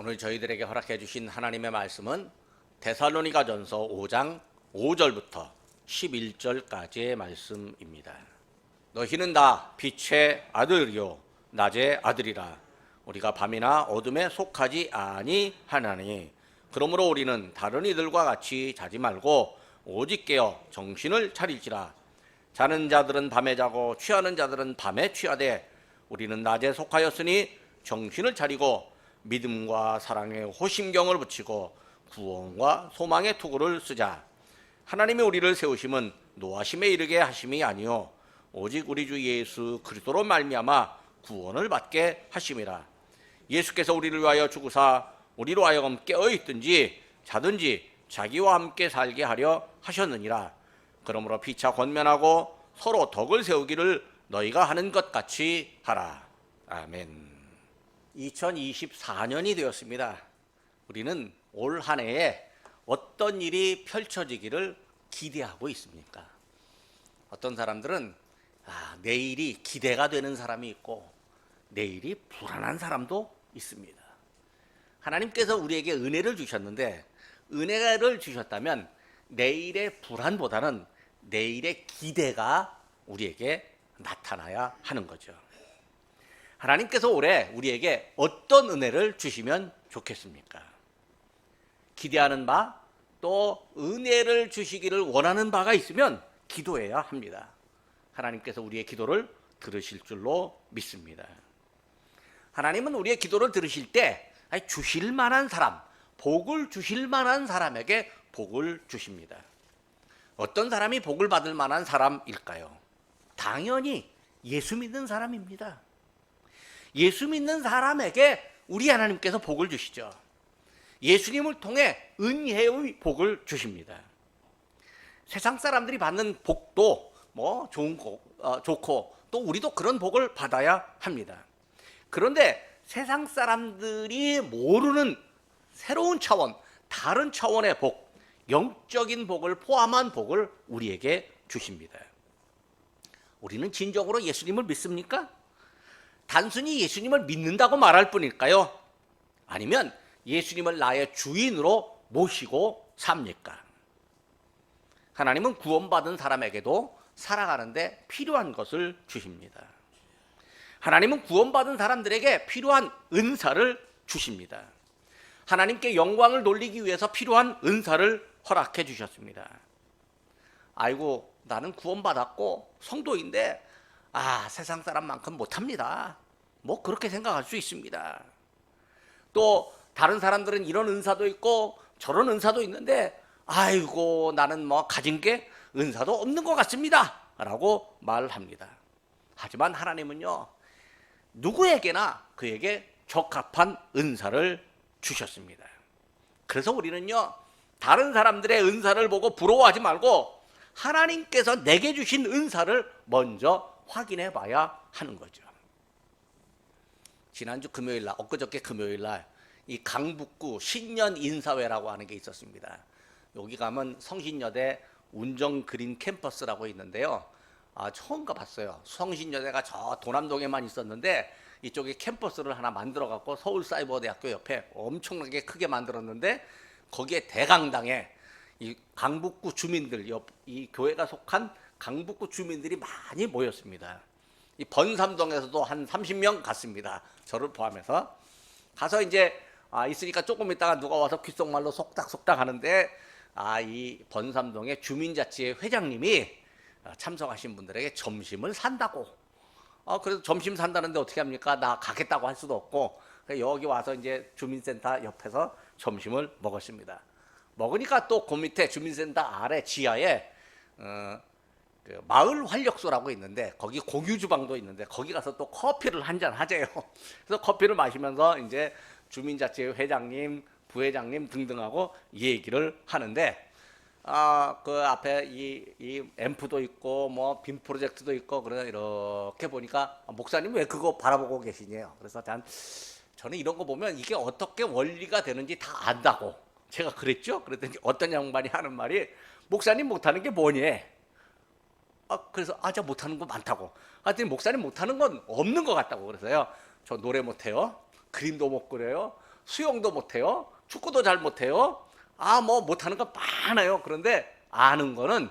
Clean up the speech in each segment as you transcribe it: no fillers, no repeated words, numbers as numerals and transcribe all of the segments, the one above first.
오늘 저희들에게 허락해 주신 하나님의 말씀은 데살로니가전서 5장 5절부터 11절까지의 말씀입니다. 너희는 다 빛의 아들이요 낮의 아들이라. 우리가 밤이나 어둠에 속하지 아니하나니 그러므로 우리는 다른 이들과 같이 자지 말고 오직 깨어 정신을 차릴지라. 자는 자들은 밤에 자고 취하는 자들은 밤에 취하되 우리는 낮에 속하였으니 정신을 차리고 믿음과 사랑에 호심경을 붙이고 구원과 소망의 투구를 쓰자. 하나님이 우리를 세우심은 노하심에 이르게 하심이 아니요 오직 우리 주 예수 그리스도로 말미암아 구원을 받게 하심이라. 예수께서 우리를 위하여 죽으사 우리로 하여금 깨어있든지 자든지 자기와 함께 살게 하려 하셨느니라. 그러므로 피차 권면하고 서로 덕을 세우기를 너희가 하는 것 같이 하라. 아멘. 2024년이 되었습니다. 우리는 올 한 해에 어떤 일이 펼쳐지기를 기대하고 있습니까? 어떤 사람들은 내일이 기대가 되는 사람이 있고 내일이 불안한 사람도 있습니다. 하나님께서 우리에게 은혜를 주셨는데 은혜를 주셨다면 내일의 불안보다는 내일의 기대가 우리에게 나타나야 하는 거죠. 하나님께서 올해 우리에게 어떤 은혜를 주시면 좋겠습니까? 기대하는 바, 또 은혜를 주시기를 원하는 바가 있으면 기도해야 합니다. 하나님께서 우리의 기도를 들으실 줄로 믿습니다. 하나님은 우리의 기도를 들으실 때 주실 만한 사람, 복을 주실 만한 사람에게 복을 주십니다. 어떤 사람이 복을 받을 만한 사람일까요? 당연히 예수 믿는 사람입니다. 예수 믿는 사람에게 우리 하나님께서 복을 주시죠. 예수님을 통해 은혜의 복을 주십니다. 세상 사람들이 받는 복도 좋고 또 우리도 그런 복을 받아야 합니다. 그런데 세상 사람들이 모르는 새로운 차원, 다른 차원의 복, 영적인 복을 포함한 복을 우리에게 주십니다. 우리는 진정으로 예수님을 믿습니까? 단순히 예수님을 믿는다고 말할 뿐일까요? 아니면 예수님을 나의 주인으로 모시고 삽니까? 하나님은 구원받은 사람에게도 살아가는데 필요한 것을 주십니다. 하나님은 구원받은 사람들에게 필요한 은사를 주십니다. 하나님께 영광을 돌리기 위해서 필요한 은사를 허락해 주셨습니다. 아이고, 나는 구원받았고 성도인데 세상 사람만큼 못합니다. 그렇게 생각할 수 있습니다. 또 다른 사람들은 이런 은사도 있고 저런 은사도 있는데 아이고, 나는 가진 게 은사도 없는 것 같습니다 라고 말합니다. 하지만 하나님은요, 누구에게나 그에게 적합한 은사를 주셨습니다. 그래서 우리는요, 다른 사람들의 은사를 보고 부러워하지 말고 하나님께서 내게 주신 은사를 먼저 확인해 봐야 하는 거죠. 지난주 금요일날, 엊그저께 금요일날 이 강북구 신년 인사회라고 하는 게 있었습니다. 여기 가면 성신여대 운정 그린 캠퍼스라고 있는데요. 처음 가봤어요. 성신여대가 저 도남동에만 있었는데 이쪽에 캠퍼스를 하나 만들어 갖고 서울사이버대학교 옆에 엄청나게 크게 만들었는데 거기에 대강당에 이 강북구 주민들, 이 교회가 속한 강북구 주민들이 많이 모였습니다. 이 번삼동에서도 한 30명 갔습니다. 저를 포함해서. 가서 이제 있으니까 조금 있다가 누가 와서 귓속말로 속닥속닥 하는데 이 번삼동의 주민자치회 회장님이 참석하신 분들에게 점심을 산다고. 그래서 점심 산다는데 어떻게 합니까? 나 가겠다고 할 수도 없고 여기 와서 이제 주민센터 옆에서 점심을 먹었습니다. 먹으니까 또 그 밑에 주민센터 아래 지하에 그 마을 활력소라고 있는데 거기 공유 주방도 있는데 거기 가서 또 커피를 한잔 하재요. 그래서 커피를 마시면서 이제 주민자치회 회장님, 부회장님 등등하고 얘기를 하는데 그 앞에 이 앰프도 있고 빔 프로젝트도 있고 그래서 이렇게 보니까 목사님 왜 그거 바라보고 계시냐요. 그래서 저는 이런 거 보면 이게 어떻게 원리가 되는지 다 안다고 제가 그랬죠. 그랬더니 어떤 양반이 하는 말이 목사님 못하는 게 뭐니? 그래서 저 못하는 거 많다고. 하여튼 목사님 못하는 건 없는 것 같다고. 그래서요, 저 노래 못해요, 그림도 못 그려요, 수영도 못해요. 축구도 잘 못해요. 뭐 못하는 거 많아요. 그런데 아는 거는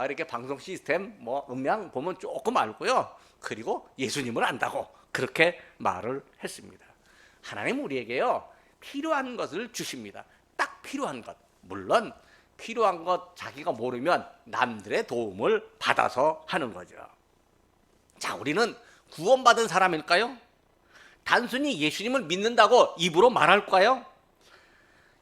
이렇게 방송 시스템, 음량 보면 조금 알고요. 그리고 예수님을 안다고 그렇게 말을 했습니다. 하나님 우리에게요, 필요한 것을 주십니다. 딱 필요한 것. 물론 필요한 것 자기가 모르면 남들의 도움을 받아서 하는 거죠. 자, 우리는 구원받은 사람일까요? 단순히 예수님을 믿는다고 입으로 말할까요?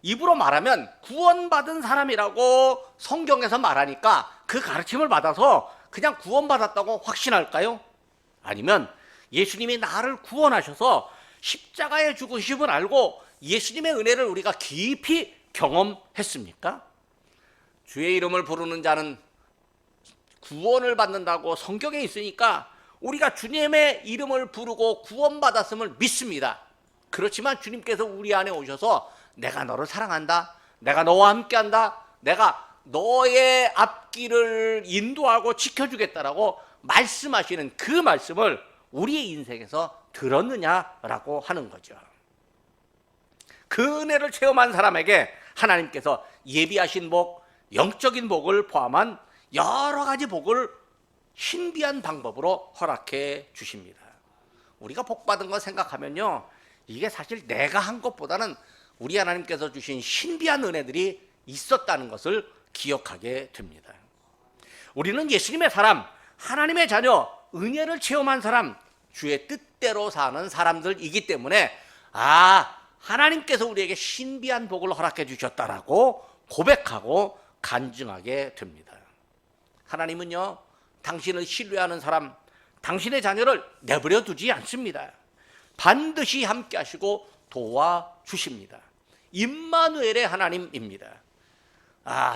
입으로 말하면 구원받은 사람이라고 성경에서 말하니까 그 가르침을 받아서 그냥 구원받았다고 확신할까요? 아니면 예수님이 나를 구원하셔서 십자가에 죽으심을 알고 예수님의 은혜를 우리가 깊이 경험했습니까? 주의 이름을 부르는 자는 구원을 받는다고 성경에 있으니까 우리가 주님의 이름을 부르고 구원받았음을 믿습니다. 그렇지만 주님께서 우리 안에 오셔서 내가 너를 사랑한다, 내가 너와 함께한다, 내가 너의 앞길을 인도하고 지켜주겠다라고 말씀하시는 그 말씀을 우리의 인생에서 들었느냐라고 하는 거죠. 그 은혜를 체험한 사람에게 하나님께서 예비하신 복, 영적인 복을 포함한 여러 가지 복을 신비한 방법으로 허락해 주십니다. 우리가 복 받은 거 생각하면요, 이게 사실 내가 한 것보다는 우리 하나님께서 주신 신비한 은혜들이 있었다는 것을 기억하게 됩니다. 우리는 예수님의 사람, 하나님의 자녀, 은혜를 체험한 사람, 주의 뜻대로 사는 사람들이기 때문에 하나님께서 우리에게 신비한 복을 허락해 주셨다라고 고백하고 간증하게 됩니다. 하나님은요, 당신을 신뢰하는 사람, 당신의 자녀를 내버려 두지 않습니다. 반드시 함께 하시고 도와주십니다. 임마누엘의 하나님입니다.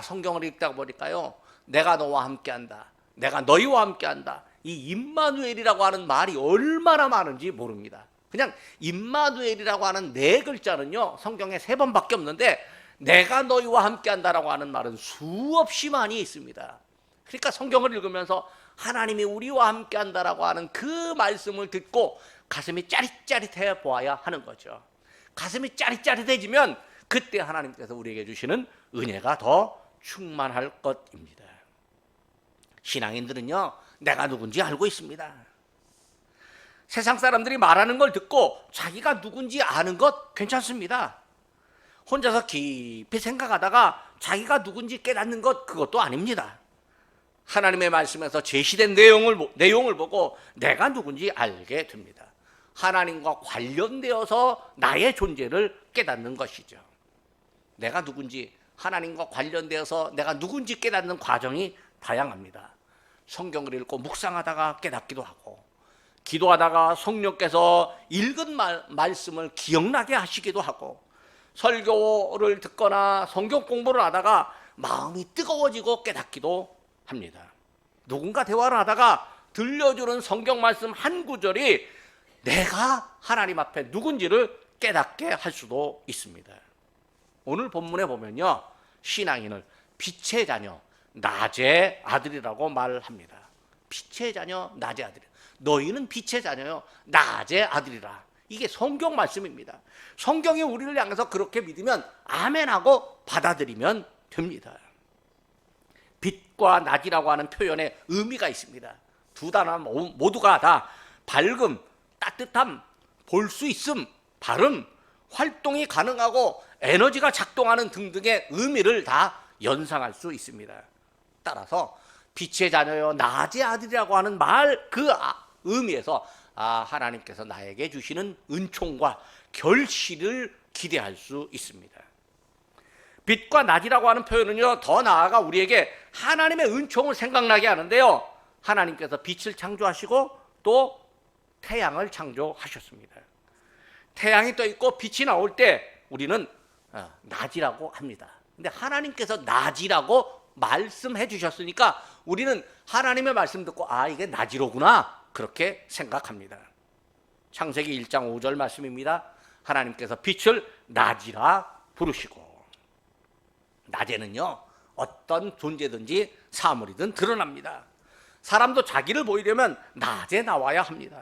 성경을 읽다 보니까요, 내가 너와 함께한다, 내가 너희와 함께한다, 이 임마누엘이라고 하는 말이 얼마나 많은지 모릅니다. 그냥 임마누엘이라고 하는 네 글자는요, 성경에 3번밖에 없는데 내가 너희와 함께한다라고 하는 말은 수없이 많이 있습니다. 그러니까 성경을 읽으면서 하나님이 우리와 함께한다라고 하는 그 말씀을 듣고 가슴이 짜릿짜릿해 보아야 하는 거죠. 가슴이 짜릿짜릿해지면 그때 하나님께서 우리에게 주시는 은혜가 더 충만할 것입니다. 신앙인들은요, 내가 누군지 알고 있습니다. 세상 사람들이 말하는 걸 듣고 자기가 누군지 아는 것 괜찮습니다. 혼자서 깊이 생각하다가 자기가 누군지 깨닫는 것, 그것도 아닙니다. 하나님의 말씀에서 제시된 내용을 보고 내가 누군지 알게 됩니다. 하나님과 관련되어서 나의 존재를 깨닫는 것이죠. 내가 누군지, 하나님과 관련되어서 내가 누군지 깨닫는 과정이 다양합니다. 성경을 읽고 묵상하다가 깨닫기도 하고, 기도하다가 성령께서 읽은 말씀을 기억나게 하시기도 하고, 설교를 듣거나 성경 공부를 하다가 마음이 뜨거워지고 깨닫기도 합니다. 누군가 대화를 하다가 들려주는 성경 말씀 한 구절이 내가 하나님 앞에 누군지를 깨닫게 할 수도 있습니다. 오늘 본문에 보면요, 신앙인을 빛의 자녀, 낮의 아들이라고 말합니다. 빛의 자녀, 낮의 아들. 너희는 빛의 자녀요, 낮의 아들이라. 이게 성경 말씀입니다. 성경이 우리를 향해서 그렇게 믿으면 아멘하고 받아들이면 됩니다. 빛과 낮이라고 하는 표현에 의미가 있습니다. 두 단어 모두가 다 밝음, 따뜻함, 볼 수 있음, 발음, 활동이 가능하고 에너지가 작동하는 등등의 의미를 다 연상할 수 있습니다. 따라서 빛의 자녀요, 낮의 아들이라고 하는 말, 그 의미에서 하나님께서 나에게 주시는 은총과 결실을 기대할 수 있습니다. 빛과 낮이라고 하는 표현은요, 더 나아가 우리에게 하나님의 은총을 생각나게 하는데요, 하나님께서 빛을 창조하시고 또 태양을 창조하셨습니다. 태양이 떠 있고 빛이 나올 때 우리는 낮이라고 합니다. 근데 하나님께서 낮이라고 말씀해 주셨으니까 우리는 하나님의 말씀 듣고 이게 낮이로구나, 그렇게 생각합니다. 창세기 1장 5절 말씀입니다. 하나님께서 빛을 낮이라 부르시고, 낮에는요, 어떤 존재든지 사물이든 드러납니다. 사람도 자기를 보이려면 낮에 나와야 합니다.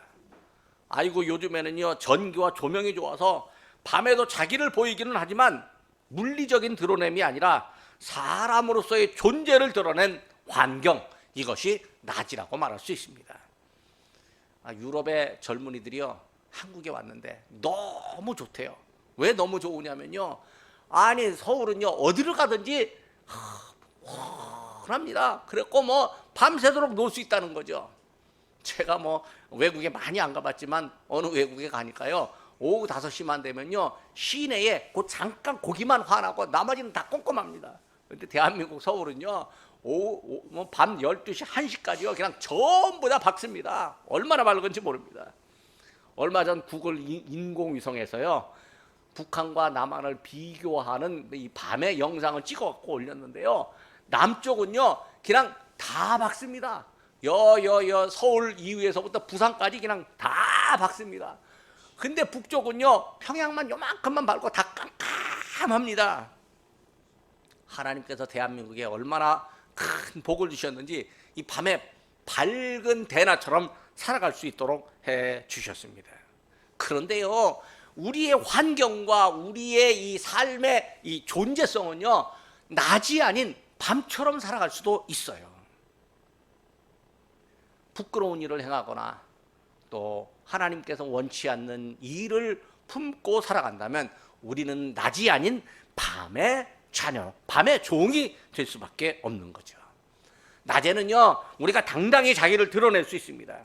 요즘에는요, 전기와 조명이 좋아서 밤에도 자기를 보이기는 하지만 물리적인 드러냄이 아니라 사람으로서의 존재를 드러낸 환경, 이것이 낮이라고 말할 수 있습니다. 유럽의 젊은이들이요, 한국에 왔는데 너무 좋대요. 왜 너무 좋으냐면요, 아니 서울은요 어디를 가든지 환합니다. 그랬고 뭐 밤새도록 놀 수 있다는 거죠. 제가 뭐 외국에 많이 안 가봤지만 어느 외국에 가니까요, 오후 5시만 되면요 시내에 그 잠깐 고기만 환하고 나머지는 다 꼼꼼합니다. 근데 대한민국 서울은요 오후 밤 12시 1시까지요 그냥 전부 다 밝습니다. 얼마나 밝은지 모릅니다. 얼마 전 구글 인공위성에서요 북한과 남한을 비교하는 이 밤의 영상을 찍어갖고 올렸는데요, 남쪽은요 그냥 다 밝습니다. 서울 이후에서부터 부산까지 그냥 다 밝습니다. 근데 북쪽은요 평양만 요만큼만 밝고 다 깜깜합니다. 하나님께서 대한민국에 얼마나 큰 복을 주셨는지 이 밤에 밝은 대낮처럼 살아갈 수 있도록 해 주셨습니다. 그런데요, 우리의 환경과 우리의 이 삶의 이 존재성은요 낮이 아닌 밤처럼 살아갈 수도 있어요. 부끄러운 일을 행하거나 또 하나님께서 원치 않는 일을 품고 살아간다면 우리는 낮이 아닌 밤의 자녀, 밤의 종이 될 수밖에 없는 거죠. 낮에는요 우리가 당당히 자기를 드러낼 수 있습니다.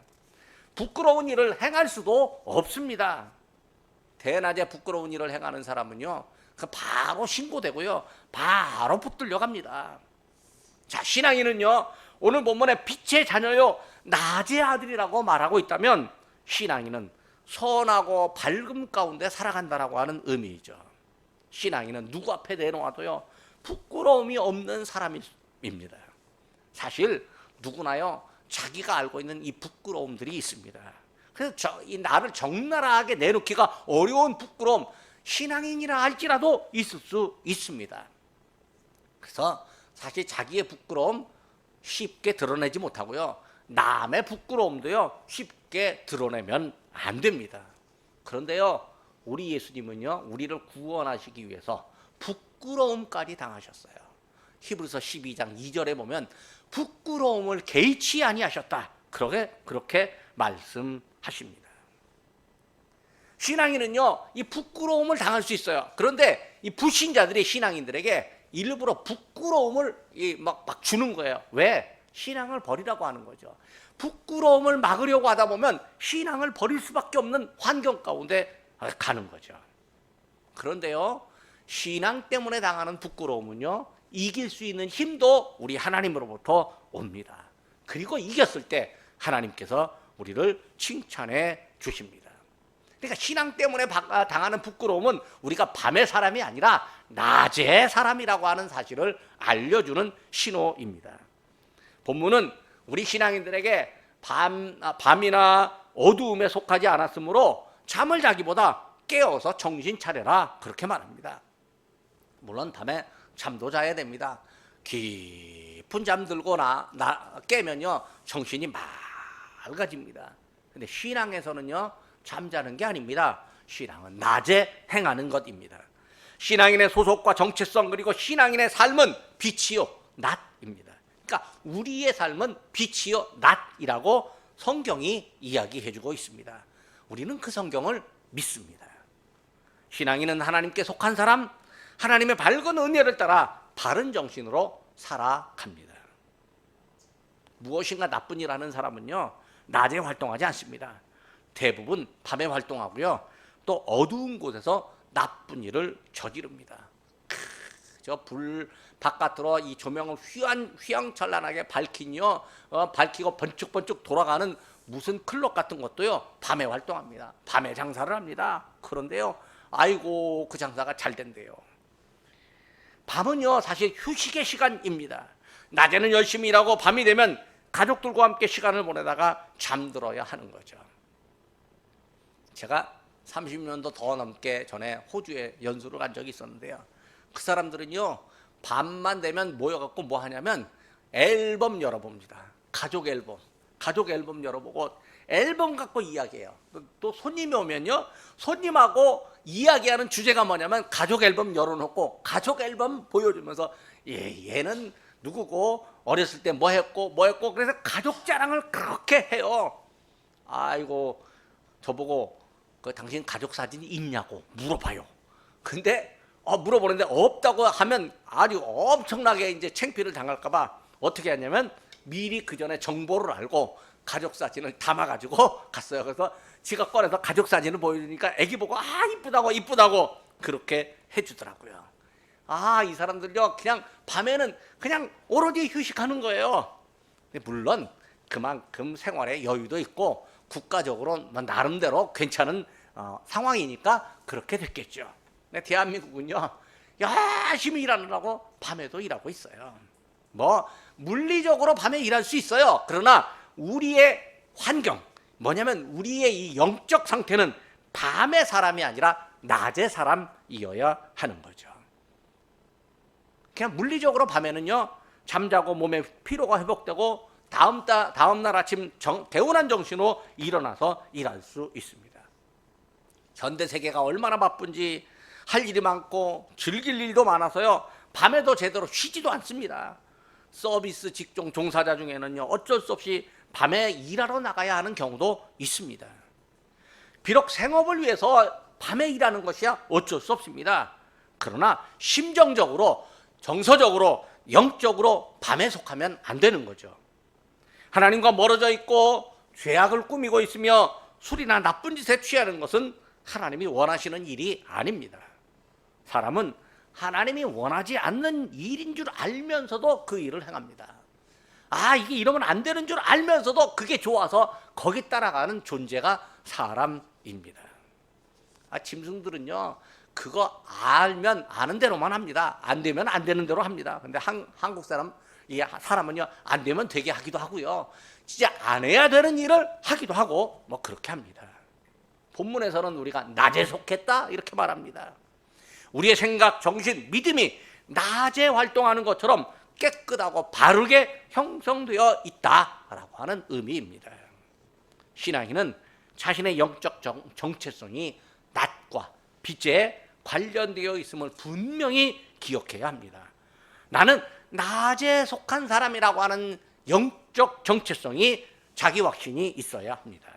부끄러운 일을 행할 수도 없습니다. 대낮에 부끄러운 일을 행하는 사람은요 바로 신고되고요 바로 붙들려 갑니다. 자, 신앙인은요 오늘 본문에 빛의 자녀요 낮의 아들이라고 말하고 있다면 신앙인은 선하고 밝음 가운데 살아간다라고 하는 의미이죠. 신앙인은 누구 앞에 내놓아도요 부끄러움이 없는 사람입니다. 사실 누구나요 자기가 알고 있는 이 부끄러움들이 있습니다. 그래서 이 나를 적나라하게 내놓기가 어려운 부끄러움, 신앙인이라 할지라도 있을 수 있습니다. 그래서 사실 자기의 부끄러움 쉽게 드러내지 못하고요 남의 부끄러움도요 쉽게 드러내면 안 됩니다. 그런데요 우리 예수님은요 우리를 구원하시기 위해서 부끄러움까지 당하셨어요. 히브리서 12장 2절에 보면 부끄러움을 개의치 아니하셨다, 그렇게 말씀하십니다. 신앙인은요 이 부끄러움을 당할 수 있어요. 그런데 이 불신자들이 신앙인들에게 일부러 부끄러움을 막 주는 거예요. 왜? 신앙을 버리라고 하는 거죠. 부끄러움을 막으려고 하다 보면 신앙을 버릴 수밖에 없는 환경 가운데 가는 거죠. 그런데요 신앙 때문에 당하는 부끄러움은요 이길 수 있는 힘도 우리 하나님으로부터 옵니다. 그리고 이겼을 때 하나님께서 우리를 칭찬해 주십니다. 그러니까 신앙 때문에 당하는 부끄러움은 우리가 밤의 사람이 아니라 낮의 사람이라고 하는 사실을 알려주는 신호입니다. 본문은 우리 신앙인들에게 밤이나 어두움에 속하지 않았으므로 잠을 자기보다 깨어서 정신 차려라, 그렇게 말합니다. 물론 밤에 잠도 자야 됩니다. 깊은 잠 들고 깨면요 정신이 맑아집니다. 근데 신앙에서는요 잠자는 게 아닙니다. 신앙은 낮에 행하는 것입니다. 신앙인의 소속과 정체성 그리고 신앙인의 삶은 빛이요 낮입니다. 그러니까 우리의 삶은 빛이요 낮이라고 성경이 이야기해주고 있습니다. 우리는 그 성경을 믿습니다. 신앙인은 하나님께 속한 사람, 하나님의 밝은 은혜를 따라 바른 정신으로 살아갑니다. 무엇인가 나쁜 일 하는 사람은요 낮에 활동하지 않습니다. 대부분 밤에 활동하고요 또 어두운 곳에서 나쁜 일을 저지릅니다. 저 불 바깥으로 이 조명을 휘황찬란하게 밝히고 번쩍번쩍 돌아가는 무슨 클럽 같은 것도요 밤에 활동합니다. 밤에 장사를 합니다. 그런데요 아이고 그 장사가 잘 된대요. 밤은요 사실 휴식의 시간입니다. 낮에는 열심히 일하고 밤이 되면 가족들과 함께 시간을 보내다가 잠들어야 하는 거죠. 제가 30년도 더 넘게 전에 호주에 연수를 간 적이 있었는데요, 그 사람들은요 밤만 되면 모여갖고 뭐 하냐면 앨범 열어봅니다. 가족 앨범 열어보고 앨범 갖고 이야기해요. 또 손님이 오면요, 손님하고 이야기하는 주제가 뭐냐면 가족 앨범 열어놓고 가족 앨범 보여주면서 얘는 누구고 어렸을 때 뭐 했고 그래서 가족 자랑을 그렇게 해요. 아이고, 저보고 당신 가족 사진이 있냐고 물어봐요. 근데 물어보는데 없다고 하면 아주 엄청나게 이제 창피를 당할까봐 어떻게 하냐면 미리 그 전에 정보를 알고 가족 사진을 담아가지고 갔어요. 그래서 지가 꺼내서 가족 사진을 보여주니까 애기 보고 이쁘다고 그렇게 해주더라고요. 이 사람들요, 그냥 밤에는 그냥 오로지 휴식하는 거예요. 근데 물론 그만큼 생활에 여유도 있고 국가적으로 나름대로 괜찮은 상황이니까 그렇게 됐겠죠. 근데 대한민국은요, 열심히 일하느라고 밤에도 일하고 있어요. 물리적으로 밤에 일할 수 있어요. 그러나 우리의 환경, 뭐냐면 우리의 이 영적 상태는 밤의 사람이 아니라 낮의 사람이어야 하는 거죠. 그냥 물리적으로 밤에는요, 잠자고 몸에 피로가 회복되고 다음 날 아침 개운한 정신으로 일어나서 일할 수 있습니다. 현대 세계가 얼마나 바쁜지 할 일이 많고 즐길 일도 많아서요, 밤에도 제대로 쉬지도 않습니다. 서비스 직종 종사자 중에는요, 어쩔 수 없이 밤에 일하러 나가야 하는 경우도 있습니다. 비록 생업을 위해서 밤에 일하는 것이야 어쩔 수 없습니다. 그러나 심정적으로, 정서적으로, 영적으로 밤에 속하면 안 되는 거죠. 하나님과 멀어져 있고 죄악을 꾸미고 있으며 술이나 나쁜 짓에 취하는 것은 하나님이 원하시는 일이 아닙니다. 사람은 하나님이 원하지 않는 일인 줄 알면서도 그 일을 행합니다. 이게 이러면 안 되는 줄 알면서도 그게 좋아서 거기 따라가는 존재가 사람입니다. 짐승들은요, 그거 알면 아는 대로만 합니다. 안 되면 안 되는 대로 합니다. 근데 한국 사람은요, 안 되면 되게 하기도 하고요, 진짜 안 해야 되는 일을 하기도 하고 그렇게 합니다. 본문에서는 우리가 낮에 속했다 이렇게 말합니다. 우리의 생각, 정신, 믿음이 낮에 활동하는 것처럼 깨끗하고 바르게 형성되어 있다라고 하는 의미입니다. 신앙인은 자신의 영적 정체성이 낮과 빛에 관련되어 있음을 분명히 기억해야 합니다. 나는 낮에 속한 사람이라고 하는 영적 정체성이 자기 확신이 있어야 합니다.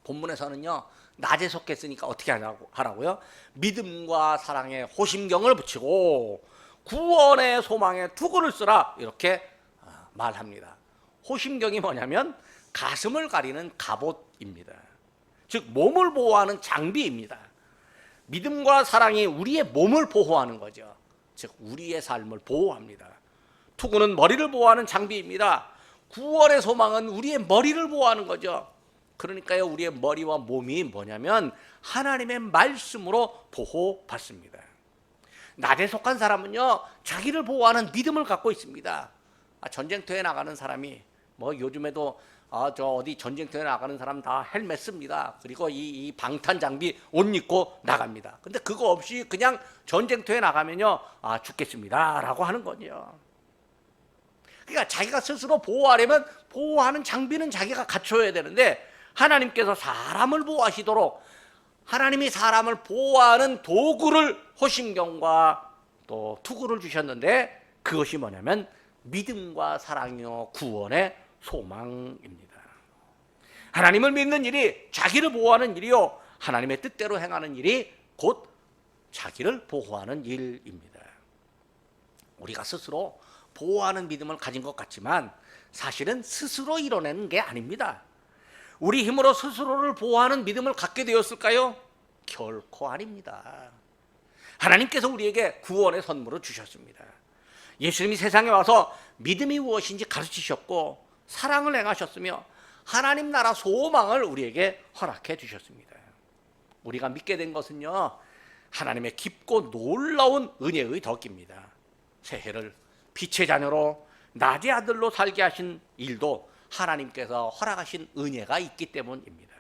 본문에서는요, 낮에 속했으니까 어떻게 하라고요? 믿음과 사랑에 호심경을 붙이고 구원의 소망에 투구를 쓰라 이렇게 말합니다. 호심경이 뭐냐면 가슴을 가리는 갑옷입니다. 즉 몸을 보호하는 장비입니다. 믿음과 사랑이 우리의 몸을 보호하는 거죠. 즉 우리의 삶을 보호합니다. 투구는 머리를 보호하는 장비입니다. 구원의 소망은 우리의 머리를 보호하는 거죠. 그러니까요, 우리의 머리와 몸이 뭐냐면 하나님의 말씀으로 보호받습니다. 낮에 속한 사람은요, 자기를 보호하는 믿음을 갖고 있습니다. 전쟁터에 나가는 사람이 요즘에도 어디 전쟁터에 나가는 사람 다 헬멧 씁니다. 그리고 이 방탄 장비 옷 입고 나갑니다. 근데 그거 없이 그냥 전쟁터에 나가면요, 죽겠습니다라고 하는 거죠. 그러니까 자기가 스스로 보호하려면 보호하는 장비는 자기가 갖춰야 되는데, 하나님께서 사람을 보호하시도록 하나님이 사람을 보호하는 도구를, 호심경과 또 투구를 주셨는데, 그것이 뭐냐면 믿음과 사랑이요 구원의 소망입니다. 하나님을 믿는 일이 자기를 보호하는 일이요, 하나님의 뜻대로 행하는 일이 곧 자기를 보호하는 일입니다. 우리가 스스로 보호하는 믿음을 가진 것 같지만 사실은 스스로 이뤄내는 게 아닙니다. 우리 힘으로 스스로를 보호하는 믿음을 갖게 되었을까요? 결코 아닙니다. 하나님께서 우리에게 구원의 선물을 주셨습니다. 예수님이 세상에 와서 믿음이 무엇인지 가르치셨고 사랑을 행하셨으며 하나님 나라 소망을 우리에게 허락해 주셨습니다. 우리가 믿게 된 것은요, 하나님의 깊고 놀라운 은혜의 덕입니다. 새해를 빛의 자녀로 낮의 아들로 살게 하신 일도 하나님께서 허락하신 은혜가 있기 때문입니다.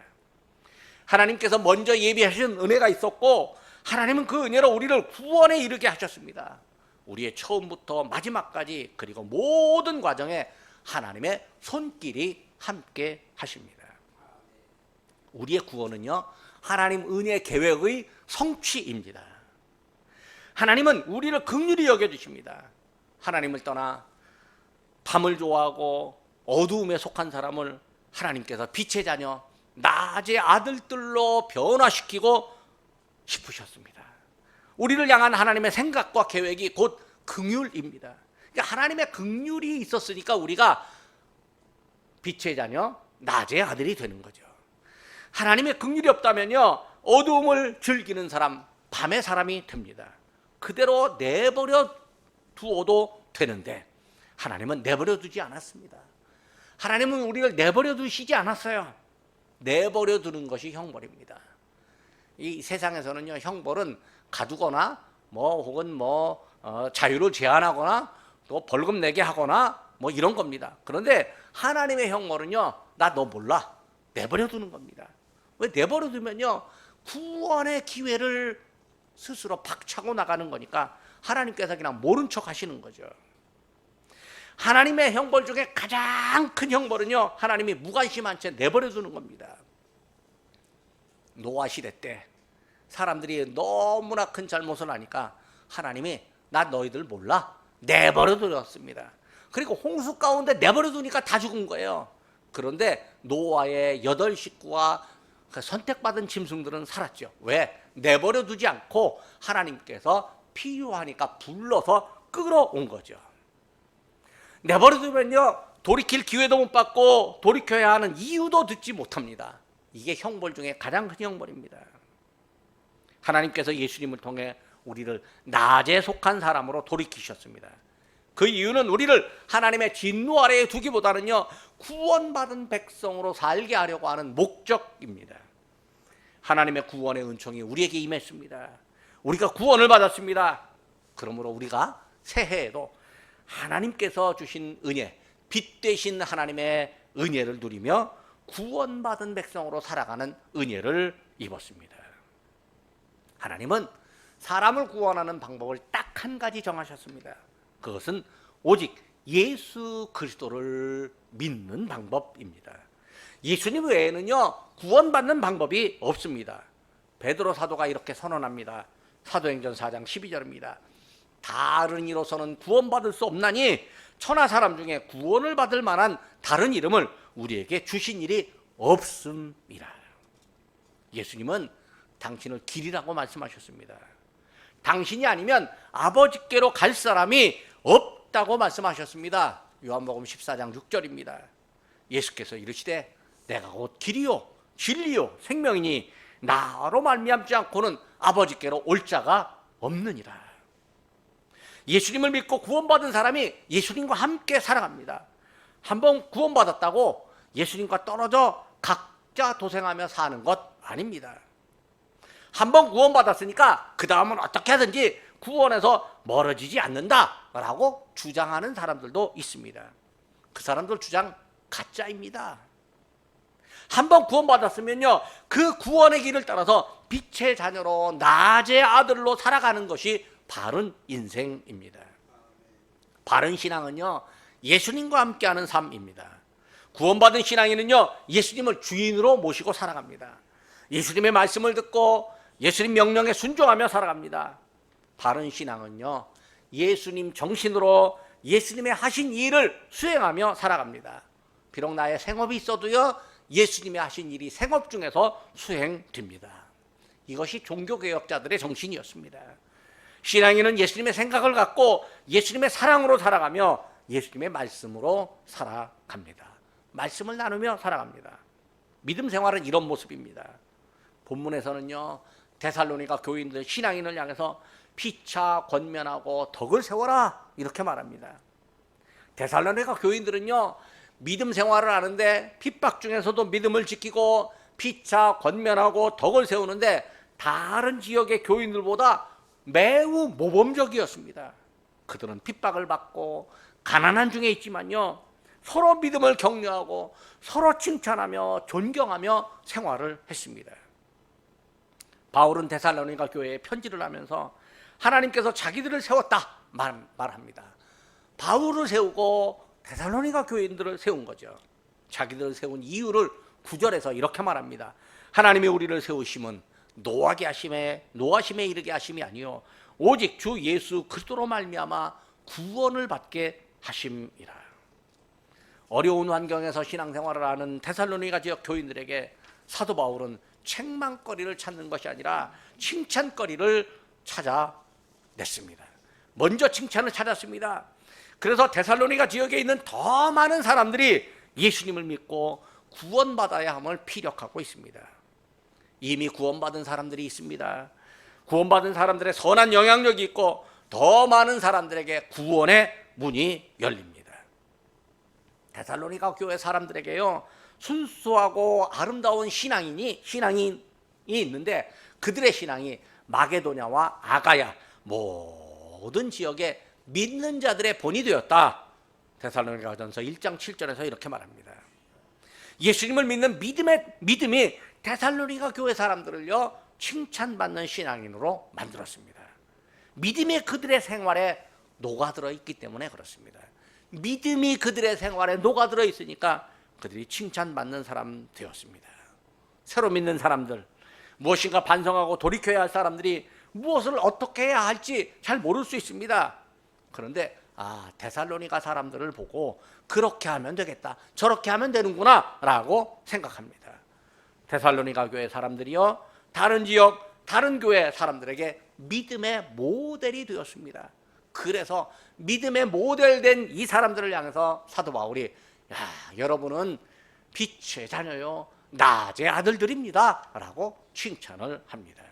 하나님께서 먼저 예비하신 은혜가 있었고 하나님은 그 은혜로 우리를 구원에 이르게 하셨습니다. 우리의 처음부터 마지막까지, 그리고 모든 과정에 하나님의 손길이 함께 하십니다. 우리의 구원은요, 하나님 은혜 계획의 성취입니다. 하나님은 우리를 긍휼히 여겨주십니다. 하나님을 떠나 밤을 좋아하고 어두움에 속한 사람을 하나님께서 빛의 자녀, 낮의 아들들로 변화시키고 싶으셨습니다. 우리를 향한 하나님의 생각과 계획이 곧 긍휼입니다. 그러니까 하나님의 긍휼이 있었으니까 우리가 빛의 자녀, 낮의 아들이 되는 거죠. 하나님의 긍휼이 없다면요, 어두움을 즐기는 사람, 밤의 사람이 됩니다. 그대로 내버려 두어도 되는데 하나님은 내버려 두지 않았습니다. 하나님은 우리를 내버려 두시지 않았어요. 내버려 두는 것이 형벌입니다. 이 세상에서는요, 형벌은 가두거나 혹은 자유를 제한하거나 또 벌금 내게 하거나 이런 겁니다. 그런데 하나님의 형벌은요, 나 너 몰라, 내버려 두는 겁니다. 왜 내버려 두면요, 구원의 기회를 스스로 박차고 나가는 거니까 하나님께서 그냥 모른 척 하시는 거죠. 하나님의 형벌 중에 가장 큰 형벌은요, 하나님이 무관심한 채 내버려 두는 겁니다. 노아 시대 때 사람들이 너무나 큰 잘못을 하니까 하나님이 나 너희들 몰라, 내버려 두었습니다. 그리고 홍수 가운데 내버려 두니까 다 죽은 거예요. 그런데 노아의 8 식구와 선택받은 짐승들은 살았죠. 왜? 내버려 두지 않고 하나님께서 필요하니까 불러서 끌어온 거죠. 내버려 두면요, 돌이킬 기회도 못 받고 돌이켜야 하는 이유도 듣지 못합니다. 이게 형벌 중에 가장 큰 형벌입니다. 하나님께서 예수님을 통해 우리를 낮에 속한 사람으로 돌이키셨습니다. 그 이유는 우리를 하나님의 진노 아래에 두기보다는요, 구원받은 백성으로 살게 하려고 하는 목적입니다. 하나님의 구원의 은총이 우리에게 임했습니다. 우리가 구원을 받았습니다. 그러므로 우리가 새해에도 하나님께서 주신 은혜, 빛 되신 하나님의 은혜를 누리며 구원받은 백성으로 살아가는 은혜를 입었습니다. 하나님은 사람을 구원하는 방법을 딱 한 가지 정하셨습니다. 그것은 오직 예수 그리스도를 믿는 방법입니다. 예수님 외에는요, 구원받는 방법이 없습니다. 베드로 사도가 이렇게 선언합니다. 사도행전 4장 12절입니다. 다른 이로서는 구원받을 수 없나니 천하 사람 중에 구원을 받을 만한 다른 이름을 우리에게 주신 일이 없음이라. 예수님은 당신을 길이라고 말씀하셨습니다. 당신이 아니면 아버지께로 갈 사람이 없다고 말씀하셨습니다. 요한복음 14장 6절입니다. 예수께서 이르시되 내가 곧 길이요 진리요 생명이니 나로 말미암지 않고는 아버지께로 올 자가 없느니라. 예수님을 믿고 구원받은 사람이 예수님과 함께 살아갑니다. 한번 구원받았다고 예수님과 떨어져 각자 도생하며 사는 것 아닙니다. 한번 구원받았으니까 그 다음은 어떻게 하든지 구원에서 멀어지지 않는다라고 주장하는 사람들도 있습니다. 그 사람들 주장 가짜입니다. 한번 구원받았으면요, 그 구원의 길을 따라서 빛의 자녀로 낮의 아들로 살아가는 것이 바른 인생입니다. 바른 신앙은요, 예수님과 함께하는 삶입니다. 구원받은 신앙인은요, 예수님을 주인으로 모시고 살아갑니다. 예수님의 말씀을 듣고 예수님 명령에 순종하며 살아갑니다. 바른 신앙은요, 예수님 정신으로 예수님의 하신 일을 수행하며 살아갑니다. 비록 나의 생업이 있어도요, 예수님의 하신 일이 생업 중에서 수행됩니다. 이것이 종교개혁자들의 정신이었습니다. 신앙인은 예수님의 생각을 갖고 예수님의 사랑으로 살아가며 예수님의 말씀으로 살아갑니다. 말씀을 나누며 살아갑니다. 믿음 생활은 이런 모습입니다. 본문에서는요, 데살로니가 교인들, 신앙인을 향해서 피차 권면하고 덕을 세워라 이렇게 말합니다. 데살로니가 교인들은요, 믿음 생활을 하는데 핍박 중에서도 믿음을 지키고 피차 권면하고 덕을 세우는데 다른 지역의 교인들보다 매우 모범적이었습니다. 그들은 핍박을 받고 가난한 중에 있지만요, 서로 믿음을 격려하고 서로 칭찬하며 존경하며 생활을 했습니다. 바울은 데살로니가 교회에 편지를 하면서 하나님께서 자기들을 세웠다 말합니다. 바울을 세우고 데살로니가 교인들을 세운 거죠. 자기들을 세운 이유를 9절에서 이렇게 말합니다. 하나님이 우리를 세우심은 노하심에 이르게 하심이 아니요 오직 주 예수 그리스도로 말미암아 구원을 받게 하심이라. 어려운 환경에서 신앙생활을 하는 데살로니가 지역 교인들에게 사도 바울은 책망거리를 찾는 것이 아니라 칭찬거리를 찾아냈습니다. 먼저 칭찬을 찾았습니다. 그래서 데살로니가 지역에 있는 더 많은 사람들이 예수님을 믿고 구원받아야 함을 피력하고 있습니다. 이미 구원받은 사람들이 있습니다. 구원받은 사람들의 선한 영향력이 있고 더 많은 사람들에게 구원의 문이 열립니다. 데살로니가 교회 사람들에게요, 순수하고 아름다운 신앙이 있는데 그들의 신앙이 마게도냐와 아가야 모든 지역에 믿는 자들의 본이 되었다. 데살로니가전서 1장 7절에서 이렇게 말합니다. 예수님을 믿는 믿음이 데살로니가 교회 사람들을요 칭찬받는 신앙인으로 만들었습니다. 믿음이 그들의 생활에 녹아들어 있기 때문에 그렇습니다. 믿음이 그들의 생활에 녹아들어 있으니까 그들이 칭찬받는 사람 되었습니다. 새로 믿는 사람들, 무엇인가 반성하고 돌이켜야 할 사람들이 무엇을 어떻게 해야 할지 잘 모를 수 있습니다. 그런데 데살로니가 사람들을 보고 그렇게 하면 되겠다, 저렇게 하면 되는구나 라고 생각합니다. 데살로니가 교회 사람들이요 다른 지역, 다른 교회 사람들에게 믿음의 모델이 되었습니다. 그래서 믿음의 모델된 이 사람들을 향해서 사도 바울이 여러분은 빛의 자녀요 낮의 아들들입니다 라고 칭찬을 합니다.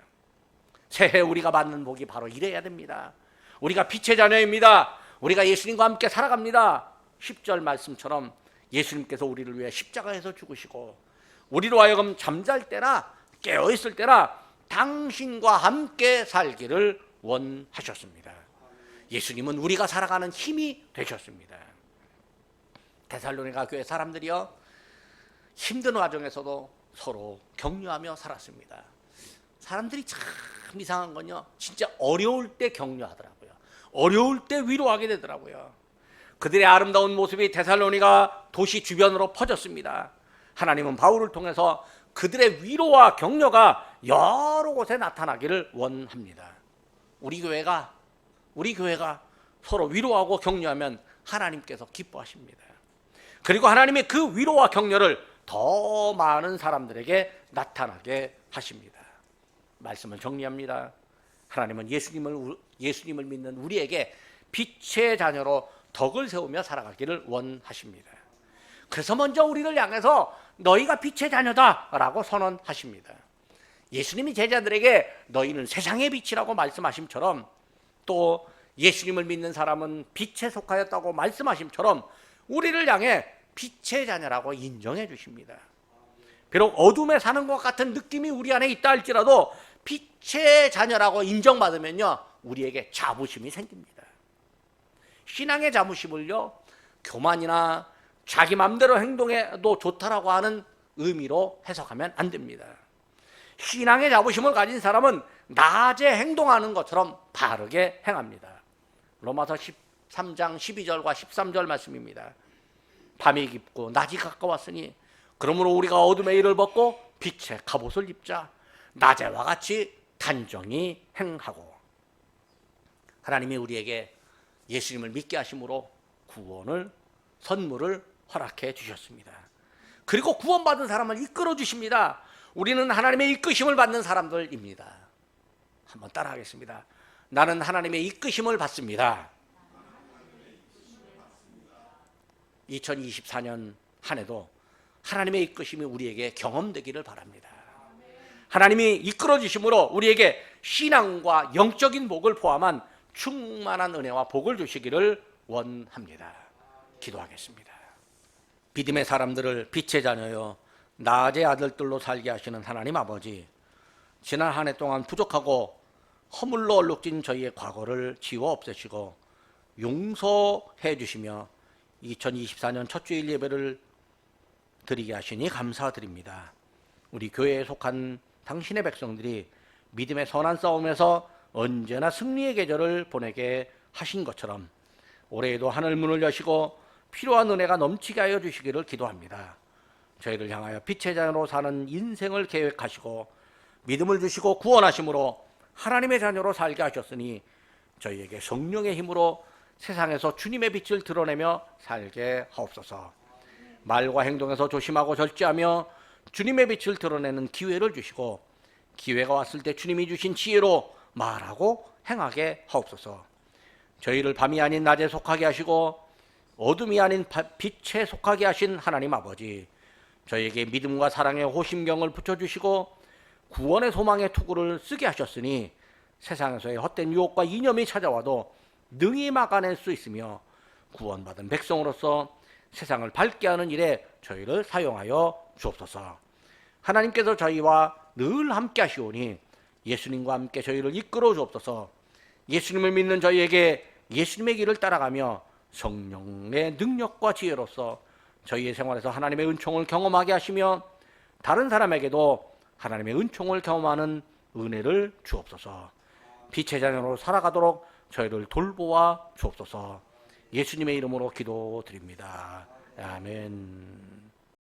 새해 우리가 받는 복이 바로 이래야 됩니다. 우리가 빛의 자녀입니다. 우리가 예수님과 함께 살아갑니다. 10절 말씀처럼 예수님께서 우리를 위해 십자가에서 죽으시고 우리로 하여금 잠잘 때나 깨어있을 때나 당신과 함께 살기를 원하셨습니다. 예수님은 우리가 살아가는 힘이 되셨습니다. 데살로니가 교회 사람들이요 힘든 과정에서도 서로 격려하며 살았습니다. 사람들이 참 이상한 건요 진짜 어려울 때 격려하더라고요. 어려울 때 위로하게 되더라고요. 그들의 아름다운 모습이 데살로니가 도시 주변으로 퍼졌습니다. 하나님은 바울을 통해서 그들의 위로와 격려가 여러 곳에 나타나기를 원합니다. 우리 교회가 서로 위로하고 격려하면 하나님께서 기뻐하십니다. 그리고 하나님이 그 위로와 격려를 더 많은 사람들에게 나타나게 하십니다. 말씀을 정리합니다. 하나님은 예수님을 믿는 우리에게 빛의 자녀로 덕을 세우며 살아가기를 원하십니다. 그래서 먼저 우리를 향해서 너희가 빛의 자녀다 라고 선언하십니다. 예수님이 제자들에게 너희는 세상의 빛이라고 말씀하심처럼 또 예수님을 믿는 사람은 빛에 속하였다고 말씀하심처럼 우리를 향해 빛의 자녀라고 인정해 주십니다. 비록 어둠에 사는 것 같은 느낌이 우리 안에 있다 할지라도 빛의 자녀라고 인정받으면요 우리에게 자부심이 생깁니다. 신앙의 자부심을요 교만이나 자기 맘대로 행동해도 좋다라고 하는 의미로 해석하면 안 됩니다. 신앙의 자부심을 가진 사람은 낮에 행동하는 것처럼 바르게 행합니다. 로마서 13장 12절과 13절 말씀입니다. 밤이 깊고 낮이 가까웠으니 그러므로 우리가 어둠의 일을 벗고 빛의 갑옷을 입자. 낮에와 같이 단정히 행하고. 하나님이 우리에게 예수님을 믿게 하심으로 선물을 허락해 주셨습니다. 그리고 구원받은 사람을 이끌어 주십니다. 우리는 하나님의 이끄심을 받는 사람들입니다. 한번 따라하겠습니다. 나는 하나님의 이끄심을 받습니다. 2024년 한 해도 하나님의 이끄심이 우리에게 경험되기를 바랍니다. 하나님이 이끌어 주심으로 우리에게 신앙과 영적인 복을 포함한 충만한 은혜와 복을 주시기를 원합니다. 기도하겠습니다. 믿음의 사람들을 빛의 자녀요 낮의 아들들로 살게 하시는 하나님 아버지, 지난 한 해 동안 부족하고 허물로 얼룩진 저희의 과거를 지워 없애시고 용서해 주시며 2024년 첫 주일 예배를 드리게 하시니 감사드립니다. 우리 교회에 속한 당신의 백성들이 믿음의 선한 싸움에서 언제나 승리의 계절을 보내게 하신 것처럼 올해에도 하늘 문을 여시고 필요한 은혜가 넘치게 하여 주시기를 기도합니다. 저희를 향하여 빛의 자녀로 사는 인생을 계획하시고 믿음을 주시고 구원하심으로 하나님의 자녀로 살게 하셨으니 저희에게 성령의 힘으로 세상에서 주님의 빛을 드러내며 살게 하옵소서. 말과 행동에서 조심하고 절제하며 주님의 빛을 드러내는 기회를 주시고 기회가 왔을 때 주님이 주신 지혜로 말하고 행하게 하옵소서. 저희를 밤이 아닌 낮에 속하게 하시고 어둠이 아닌 빛에 속하게 하신 하나님 아버지, 저희에게 믿음과 사랑의 호심경을 붙여주시고 구원의 소망의 투구를 쓰게 하셨으니 세상에서의 헛된 유혹과 이념이 찾아와도 능히 막아낼 수 있으며 구원받은 백성으로서 세상을 밝게 하는 일에 저희를 사용하여 주옵소서. 하나님께서 저희와 늘 함께 하시오니 예수님과 함께 저희를 이끌어 주옵소서. 예수님을 믿는 저희에게 예수님의 길을 따라가며 성령의 능력과 지혜로서 저희의 생활에서 하나님의 은총을 경험하게 하시며 다른 사람에게도 하나님의 은총을 경험하는 은혜를 주옵소서. 빛의 자녀로 살아가도록 저희를 돌보아 주옵소서. 예수님의 이름으로 기도드립니다. 아멘.